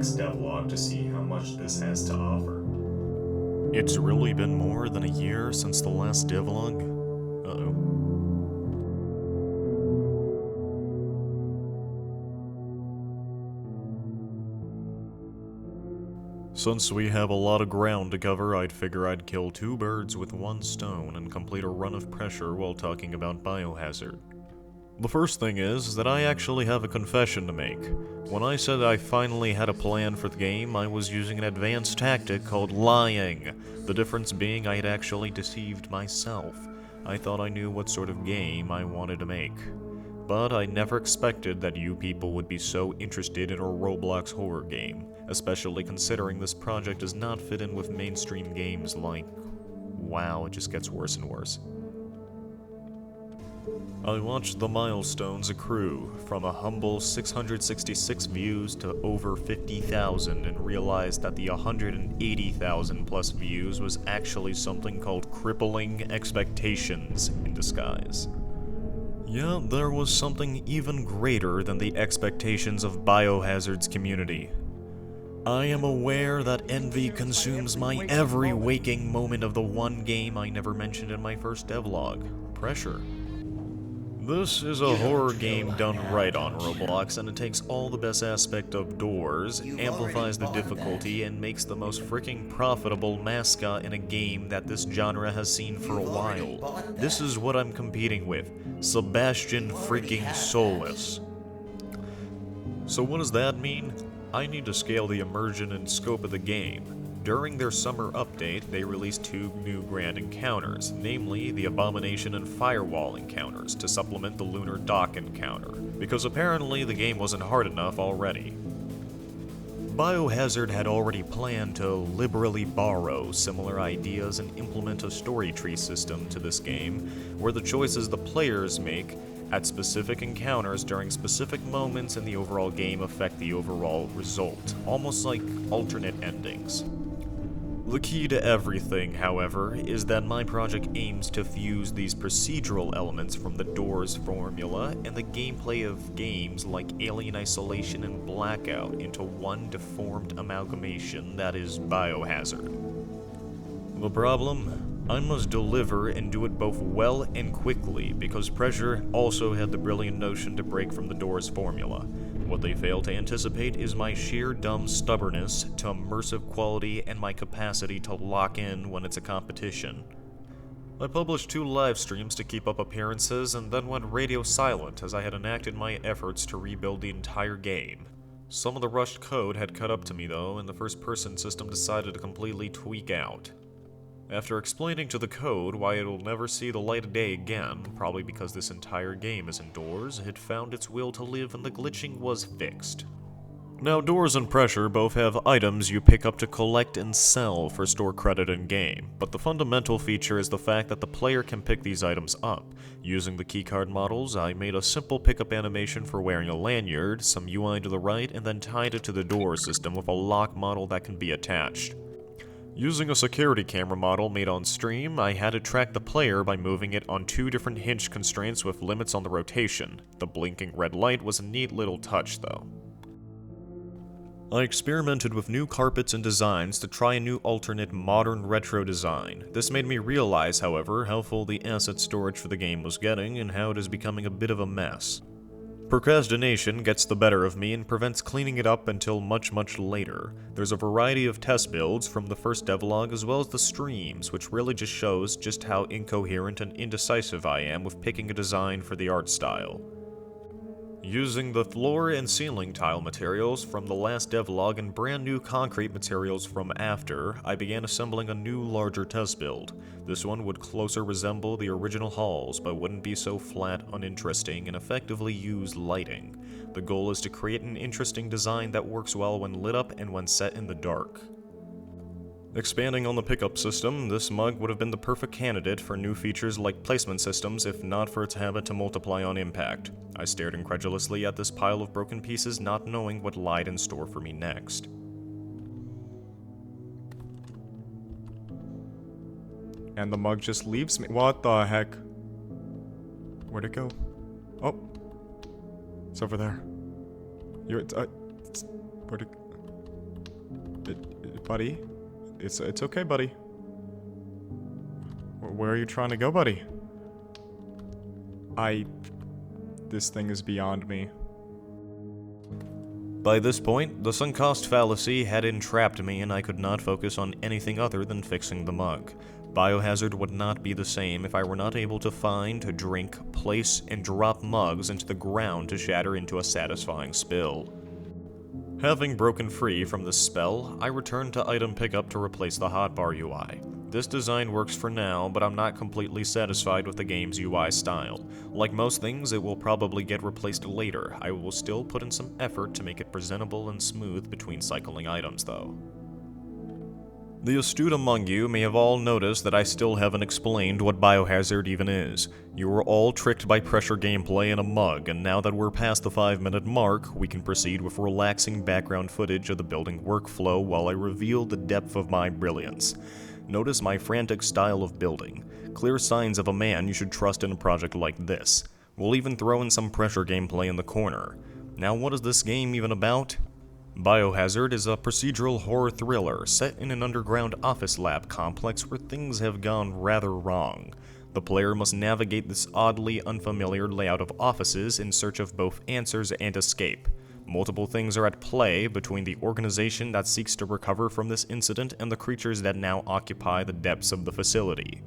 next devlog to see how much this has to offer. It's really been more than a year since the last devlog? Uh-oh. Since we have a lot of ground to cover, I'd figure I'd kill two birds with one stone and complete a run of pressure while talking about Biohazard. The first thing is that I actually have a confession to make. When I said I finally had a plan for the game, I was using an advanced tactic called lying. The difference being I had actually deceived myself. I thought I knew what sort of game I wanted to make. But I never expected that you people would be so interested in a Roblox horror game, especially considering this project does not fit in with mainstream games like... Wow, it just gets worse and worse. I watched the milestones accrue, from a humble 666 views to over 50,000, and realized that the 180,000 plus views was actually something called crippling expectations in disguise. Yeah, there was something even greater than the expectations of Biohazard's community. I am aware that envy consumes my every waking moment of the one game I never mentioned in my first devlog, Pressure. This is a horror game done right on Roblox, and it takes all the best aspect of doors, amplifies the difficulty, and makes the most freaking profitable mascot in a game that this genre has seen for a while. This is what I'm competing with, Sebastian freaking Solus. So what does that mean? I need to scale the immersion and scope of the game. During their summer update, they released two new grand encounters, namely the Abomination and Firewall encounters, to supplement the Lunar Dock encounter, because apparently the game wasn't hard enough already. Biohazard had already planned to liberally borrow similar ideas and implement a story tree system to this game, where the choices the players make at specific encounters during specific moments in the overall game affect the overall result, almost like alternate endings. The key to everything, however, is that my project aims to fuse these procedural elements from the Doors formula and the gameplay of games like Alien Isolation and Blackout into one deformed amalgamation that is Biohazard. The problem? I must deliver and do it both well and quickly, because Pressure also had the brilliant notion to break from the Doors formula. What they fail to anticipate is my sheer dumb stubbornness to immersive quality and my capacity to lock in when it's a competition. I published 2 live streams to keep up appearances and then went radio silent as I had enacted my efforts to rebuild the entire game. Some of the rushed code had caught up to me though, and the first-person system decided to completely tweak out. After explaining to the code why it will never see the light of day again, probably because this entire game is indoors, it found its will to live and the glitching was fixed. Now, Doors and Pressure both have items you pick up to collect and sell for store credit in-game, but the fundamental feature is the fact that the player can pick these items up. Using the keycard models, I made a simple pickup animation for wearing a lanyard, some UI to the right, and then tied it to the door system with a lock model that can be attached. Using a security camera model made on stream, I had it track the player by moving it on 2 different hinge constraints with limits on the rotation. The blinking red light was a neat little touch, though. I experimented with new carpets and designs to try a new alternate modern retro design. This made me realize, however, how full the asset storage for the game was getting and how it is becoming a bit of a mess. Procrastination gets the better of me and prevents cleaning it up until much later. There's a variety of test builds from the first devlog as well as the streams, which really just shows just how incoherent and indecisive I am with picking a design for the art style. Using the floor and ceiling tile materials from the last devlog and brand new concrete materials from after, I began assembling a new larger test build. This one would closer resemble the original halls, but wouldn't be so flat, uninteresting, and effectively use lighting. The goal is to create an interesting design that works well when lit up and when set in the dark. Expanding on the pickup system, this mug would have been the perfect candidate for new features like placement systems if not for its habit to multiply on impact. I stared incredulously at this pile of broken pieces, not knowing what lied in store for me next. And the mug just leaves me. What the heck? Where'd it go? Oh. It's over there. Where'd it... Buddy? It's okay, buddy. Where are you trying to go, buddy? This thing is beyond me. By this point, the sunk cost fallacy had entrapped me and I could not focus on anything other than fixing the mug. Biohazard would not be the same if I were not able to find, drink, place, and drop mugs into the ground to shatter into a satisfying spill. Having broken free from this spell, I returned to item pickup to replace the hotbar UI. This design works for now, but I'm not completely satisfied with the game's UI style. Like most things, it will probably get replaced later. I will still put in some effort to make it presentable and smooth between cycling items, though. The astute among you may have all noticed that I still haven't explained what Biohazard even is. You were all tricked by pressure gameplay in a mug, and now that we're past the 5-minute mark, we can proceed with relaxing background footage of the building workflow while I reveal the depth of my brilliance. Notice my frantic style of building. Clear signs of a man you should trust in a project like this. We'll even throw in some pressure gameplay in the corner. Now what is this game even about? Biohazard is a procedural horror thriller set in an underground office lab complex where things have gone rather wrong. The player must navigate this oddly unfamiliar layout of offices in search of both answers and escape. Multiple things are at play between the organization that seeks to recover from this incident and the creatures that now occupy the depths of the facility.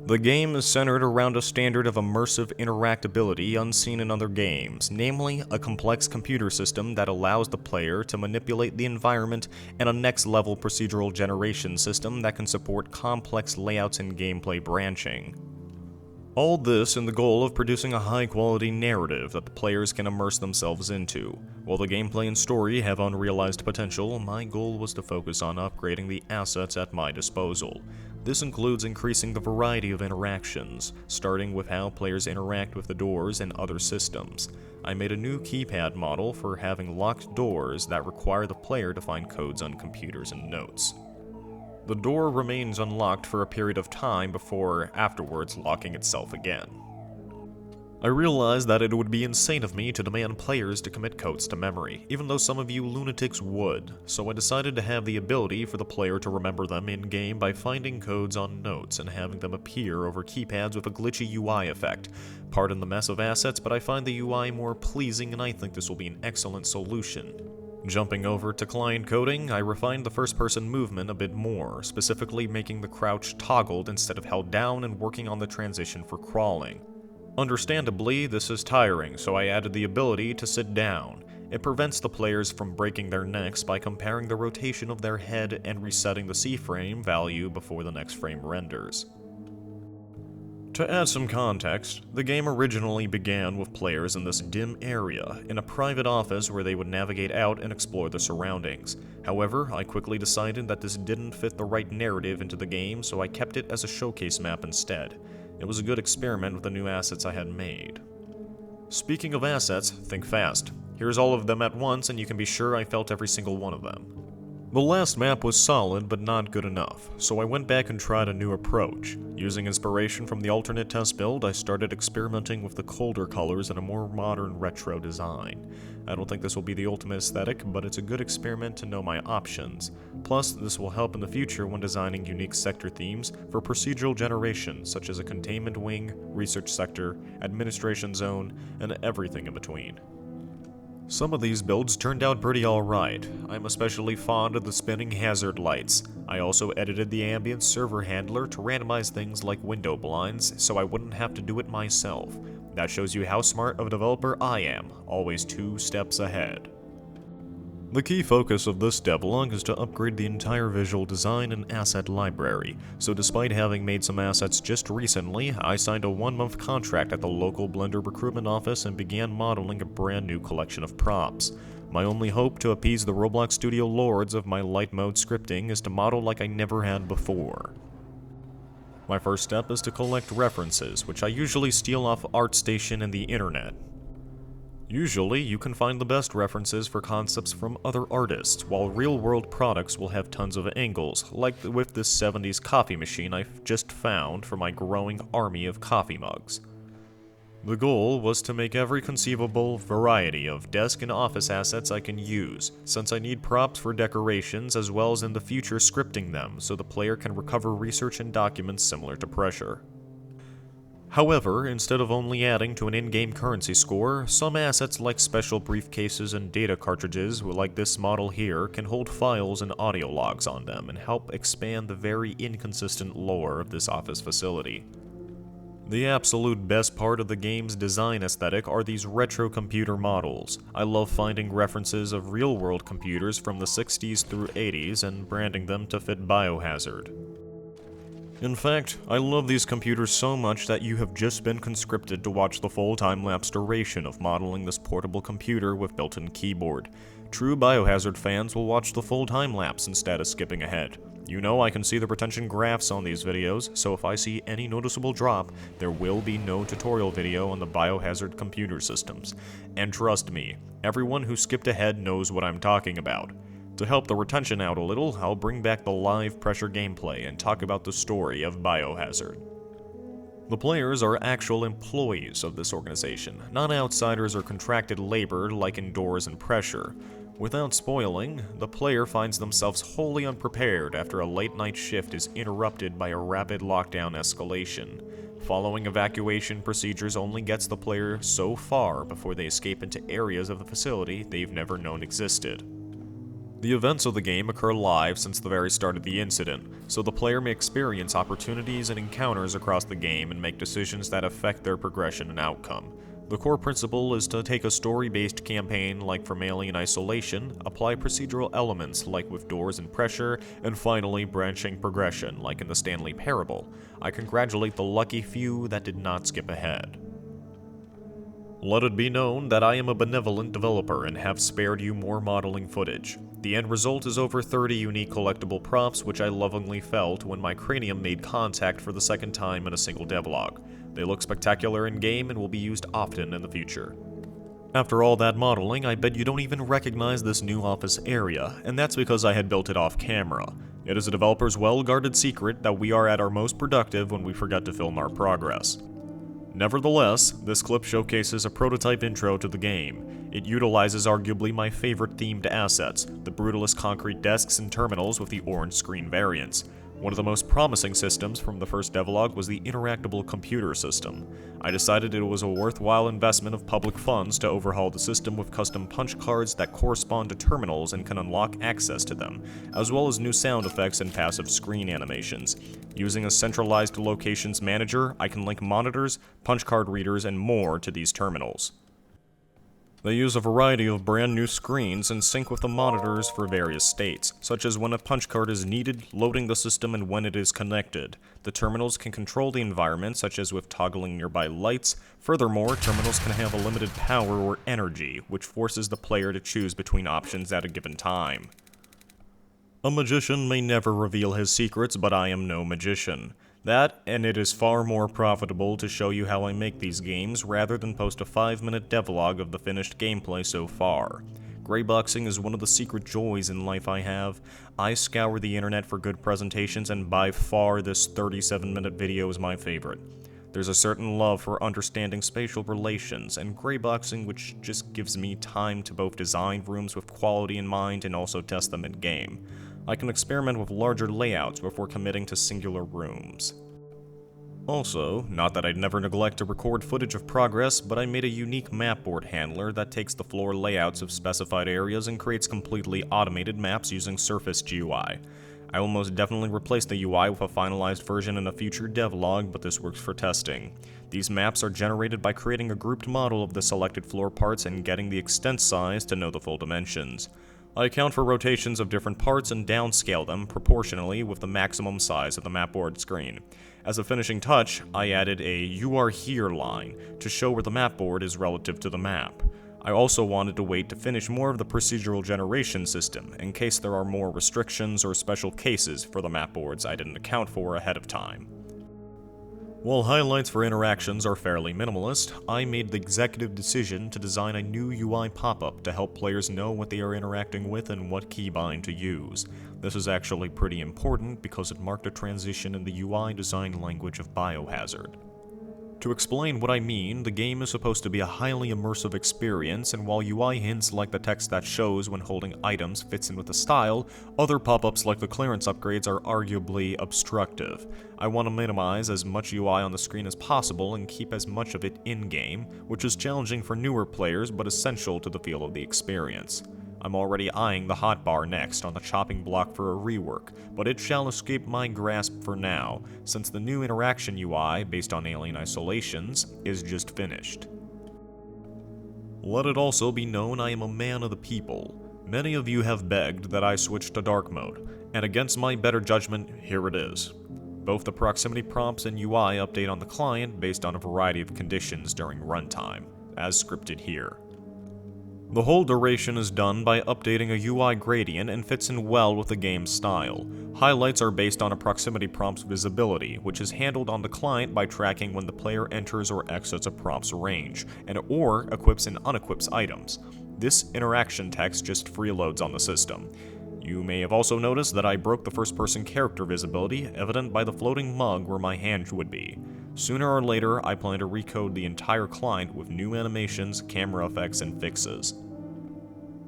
The game is centered around a standard of immersive interactability unseen in other games, namely a complex computer system that allows the player to manipulate the environment and a next-level procedural generation system that can support complex layouts and gameplay branching. All this in the goal of producing a high-quality narrative that the players can immerse themselves into. While the gameplay and story have unrealized potential, my goal was to focus on upgrading the assets at my disposal. This includes increasing the variety of interactions, starting with how players interact with the doors and other systems. I made a new keypad model for having locked doors that require the player to find codes on computers and notes. The door remains unlocked for a period of time before afterwards locking itself again. I realized that it would be insane of me to demand players to commit codes to memory, even though some of you lunatics would, so I decided to have the ability for the player to remember them in-game by finding codes on notes and having them appear over keypads with a glitchy UI effect. Pardon the mess of assets, but I find the UI more pleasing and I think this will be an excellent solution. Jumping over to client coding, I refined the first-person movement a bit more, specifically making the crouch toggled instead of held down and working on the transition for crawling. Understandably, this is tiring, so I added the ability to sit down. It prevents the players from breaking their necks by comparing the rotation of their head and resetting the C-frame value before the next frame renders. To add some context, the game originally began with players in this dim area, in a private office where they would navigate out and explore the surroundings. However, I quickly decided that this didn't fit the right narrative into the game, so I kept it as a showcase map instead. It was a good experiment with the new assets I had made. Speaking of assets, think fast. Here's all of them at once and you can be sure I felt every single one of them. The last map was solid but not good enough, so I went back and tried a new approach. Using inspiration from the alternate test build, I started experimenting with the colder colors and a more modern retro design. I don't think this will be the ultimate aesthetic, but it's a good experiment to know my options. Plus, this will help in the future when designing unique sector themes for procedural generation, such as a containment wing, research sector, administration zone, and everything in between. Some of these builds turned out pretty alright. I'm especially fond of the spinning hazard lights. I also edited the ambient server handler to randomize things like window blinds, so I wouldn't have to do it myself. That shows you how smart of a developer I am, always 2 steps ahead. The key focus of this devlog is to upgrade the entire visual design and asset library, so despite having made some assets just recently, I signed a 1-month contract at the local Blender recruitment office and began modeling a brand new collection of props. My only hope to appease the Roblox studio lords of my light mode scripting is to model like I never had before. My first step is to collect references, which I usually steal off ArtStation and the internet. Usually, you can find the best references for concepts from other artists, while real-world products will have tons of angles, like with this 70s coffee machine I've just found for my growing army of coffee mugs. The goal was to make every conceivable variety of desk and office assets I can use, since I need props for decorations as well as in the future scripting them so the player can recover research and documents similar to pressure. However, instead of only adding to an in-game currency score, some assets like special briefcases and data cartridges, like this model here, can hold files and audio logs on them and help expand the very inconsistent lore of this office facility. The absolute best part of the game's design aesthetic are these retro computer models. I love finding references of real-world computers from the 60s through 80s and branding them to fit Biohazard. In fact, I love these computers so much that you have just been conscripted to watch the full time-lapse duration of modeling this portable computer with built-in keyboard. True Biohazard fans will watch the full time-lapse instead of skipping ahead. You know I can see the retention graphs on these videos, so if I see any noticeable drop, there will be no tutorial video on the Biohazard computer systems. And trust me, everyone who skipped ahead knows what I'm talking about. To help the retention out a little, I'll bring back the live pressure gameplay and talk about the story of Biohazard. The players are actual employees of this organization, not outsiders or contracted labor like in Doors and Pressure. Without spoiling, the player finds themselves wholly unprepared after a late-night shift is interrupted by a rapid lockdown escalation. Following evacuation procedures only gets the player so far before they escape into areas of the facility they've never known existed. The events of the game occur live since the very start of the incident, so the player may experience opportunities and encounters across the game and make decisions that affect their progression and outcome. The core principle is to take a story-based campaign like from Alien Isolation, apply procedural elements like with Doors and Pressure, and finally branching progression like in the Stanley Parable. I congratulate the lucky few that did not skip ahead. Let it be known that I am a benevolent developer and have spared you more modeling footage. The end result is over 30 unique collectible props which I lovingly felt when my cranium made contact for the second time in a single devlog. They look spectacular in-game and will be used often in the future. After all that modeling, I bet you don't even recognize this new office area, and that's because I had built it off camera. It is a developer's well-guarded secret that we are at our most productive when we forget to film our progress. Nevertheless, this clip showcases a prototype intro to the game. It utilizes arguably my favorite themed assets, the brutalist concrete desks and terminals with the orange screen variants. One of the most promising systems from the first devlog was the interactable computer system. I decided it was a worthwhile investment of public funds to overhaul the system with custom punch cards that correspond to terminals and can unlock access to them, as well as new sound effects and passive screen animations. Using a centralized locations manager, I can link monitors, punch card readers, and more to these terminals. They use a variety of brand new screens and sync with the monitors for various states, such as when a punch card is needed, loading the system, and when it is connected. The terminals can control the environment, such as with toggling nearby lights. Furthermore, terminals can have a limited power or energy, which forces the player to choose between options at a given time. A magician may never reveal his secrets, but I am no magician. That, and it is far more profitable to show you how I make these games rather than post a 5-minute devlog of the finished gameplay so far. Grayboxing is one of the secret joys in life I have. I scour the internet for good presentations, and by far this 37-minute video is my favorite. There's a certain love for understanding spatial relations, and grayboxing which just gives me time to both design rooms with quality in mind and also test them in-game. I can experiment with larger layouts before committing to singular rooms. Also, not that I'd never neglect to record footage of progress, but I made a unique mapboard handler that takes the floor layouts of specified areas and creates completely automated maps using Surface GUI. I will most definitely replace the UI with a finalized version in a future devlog, but this works for testing. These maps are generated by creating a grouped model of the selected floor parts and getting the extent size to know the full dimensions. I account for rotations of different parts and downscale them proportionally with the maximum size of the mapboard screen. As a finishing touch, I added a "You are here" line to show where the mapboard is relative to the map. I also wanted to wait to finish more of the procedural generation system in case there are more restrictions or special cases for the mapboards I didn't account for ahead of time. While highlights for interactions are fairly minimalist, I made the executive decision to design a new UI pop-up to help players know what they are interacting with and what keybind to use. This is actually pretty important because it marked a transition in the UI design language of Biohazard. To explain what I mean, the game is supposed to be a highly immersive experience, and while UI hints like the text that shows when holding items fits in with the style, other pop-ups like the clearance upgrades are arguably obstructive. I want to minimize as much UI on the screen as possible and keep as much of it in-game, which is challenging for newer players but essential to the feel of the experience. I'm already eyeing the hotbar next on the chopping block for a rework, but it shall escape my grasp for now, since the new interaction UI, based on alien isolations, is just finished. Let it also be known I am a man of the people. Many of you have begged that I switch to dark mode, and against my better judgment, here it is. Both the proximity prompts and UI update on the client based on a variety of conditions during runtime, as scripted here. The whole duration is done by updating a UI gradient and fits in well with the game's style. Highlights are based on a proximity prompt's visibility, which is handled on the client by tracking when the player enters or exits a prompt's range, and or equips and unequips items. This interaction text just freeloads on the system. You may have also noticed that I broke the first-person character visibility, evident by the floating mug where my hand would be. Sooner or later, I plan to recode the entire client with new animations, camera effects, and fixes.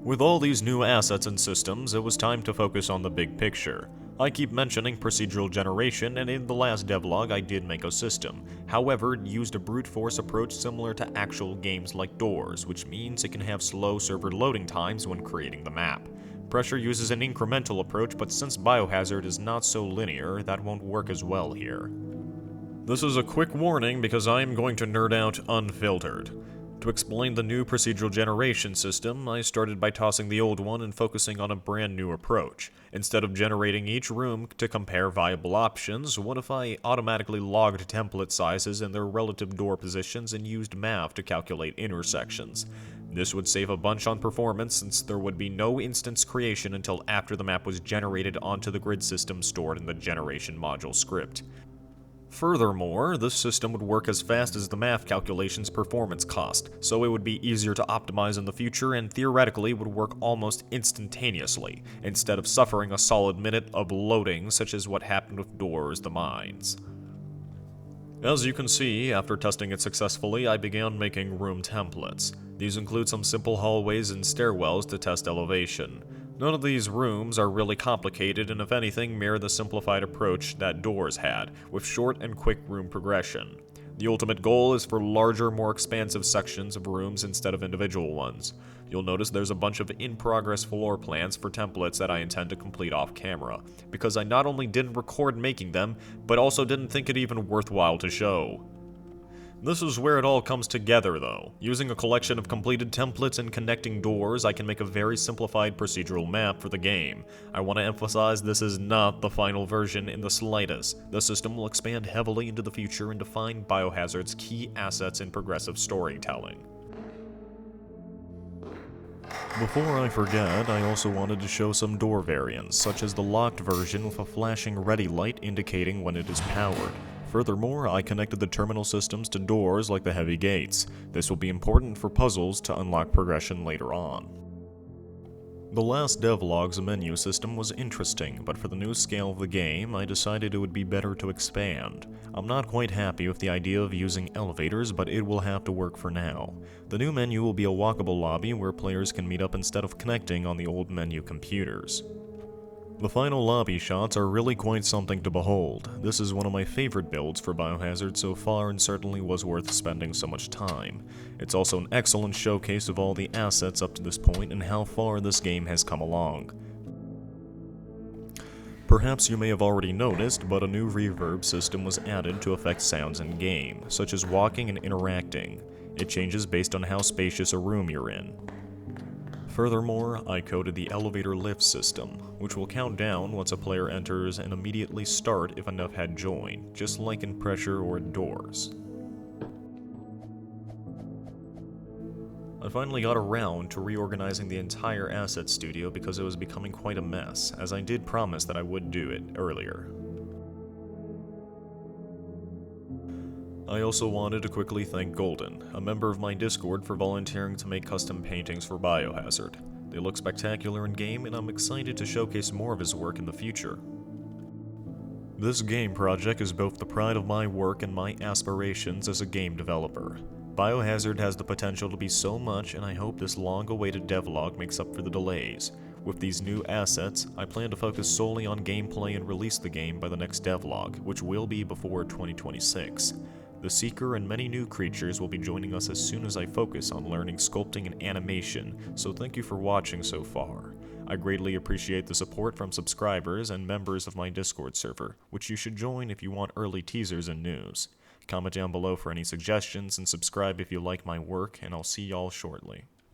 With all these new assets and systems, it was time to focus on the big picture. I keep mentioning procedural generation, and in the last devlog I did make a system. However, it used a brute force approach similar to actual games like Doors, which means it can have slow server loading times when creating the map. Pressure uses an incremental approach, but since Biohazard is not so linear, that won't work as well here. This is a quick warning because I am going to nerd out unfiltered. To explain the new procedural generation system, I started by tossing the old one and focusing on a brand new approach. Instead of generating each room to compare viable options, what if I automatically logged template sizes and their relative door positions and used math to calculate intersections? This would save a bunch on performance since there would be no instance creation until after the map was generated onto the grid system stored in the generation module script. Furthermore, this system would work as fast as the math calculation's performance cost, so it would be easier to optimize in the future and theoretically would work almost instantaneously, instead of suffering a solid minute of loading such as what happened with Doors the Mines. As you can see, after testing it successfully, I began making room templates. These include some simple hallways and stairwells to test elevation. None of these rooms are really complicated and if anything mirror the simplified approach that Doors had, with short and quick room progression. The ultimate goal is for larger, more expansive sections of rooms instead of individual ones. You'll notice there's a bunch of in-progress floor plans for templates that I intend to complete off camera, because I not only didn't record making them, but also didn't think it even worthwhile to show. This is where it all comes together though. Using a collection of completed templates and connecting doors, I can make a very simplified procedural map for the game. I want to emphasize this is not the final version in the slightest. The system will expand heavily into the future and define Biohazard's key assets in progressive storytelling. Before I forget, I also wanted to show some door variants, such as the locked version with a flashing ready light indicating when it is powered. Furthermore, I connected the terminal systems to doors like the heavy gates. This will be important for puzzles to unlock progression later on. The last devlog's menu system was interesting, but for the new scale of the game, I decided it would be better to expand. I'm not quite happy with the idea of using elevators, but it will have to work for now. The new menu will be a walkable lobby where players can meet up instead of connecting on the old menu computers. The final lobby shots are really quite something to behold. This is one of my favorite builds for Biohazard so far and certainly was worth spending so much time. It's also an excellent showcase of all the assets up to this point and how far this game has come along. Perhaps you may have already noticed, but a new reverb system was added to affect sounds in game, such as walking and interacting. It changes based on how spacious a room you're in. Furthermore, I coded the elevator lift system, which will count down once a player enters and immediately start if enough had joined, just like in Pressure or Doors. I finally got around to reorganizing the entire asset studio because it was becoming quite a mess, as I did promise that I would do it earlier. I also wanted to quickly thank Golden, a member of my Discord, for volunteering to make custom paintings for Biohazard. They look spectacular in-game, and I'm excited to showcase more of his work in the future. This game project is both the pride of my work and my aspirations as a game developer. Biohazard has the potential to be so much, and I hope this long-awaited devlog makes up for the delays. With these new assets, I plan to focus solely on gameplay and release the game by the next devlog, which will be before 2026. The Seeker and many new creatures will be joining us as soon as I focus on learning sculpting and animation, so thank you for watching so far. I greatly appreciate the support from subscribers and members of my Discord server, which you should join if you want early teasers and news. Comment down below for any suggestions and subscribe if you like my work, and I'll see y'all shortly.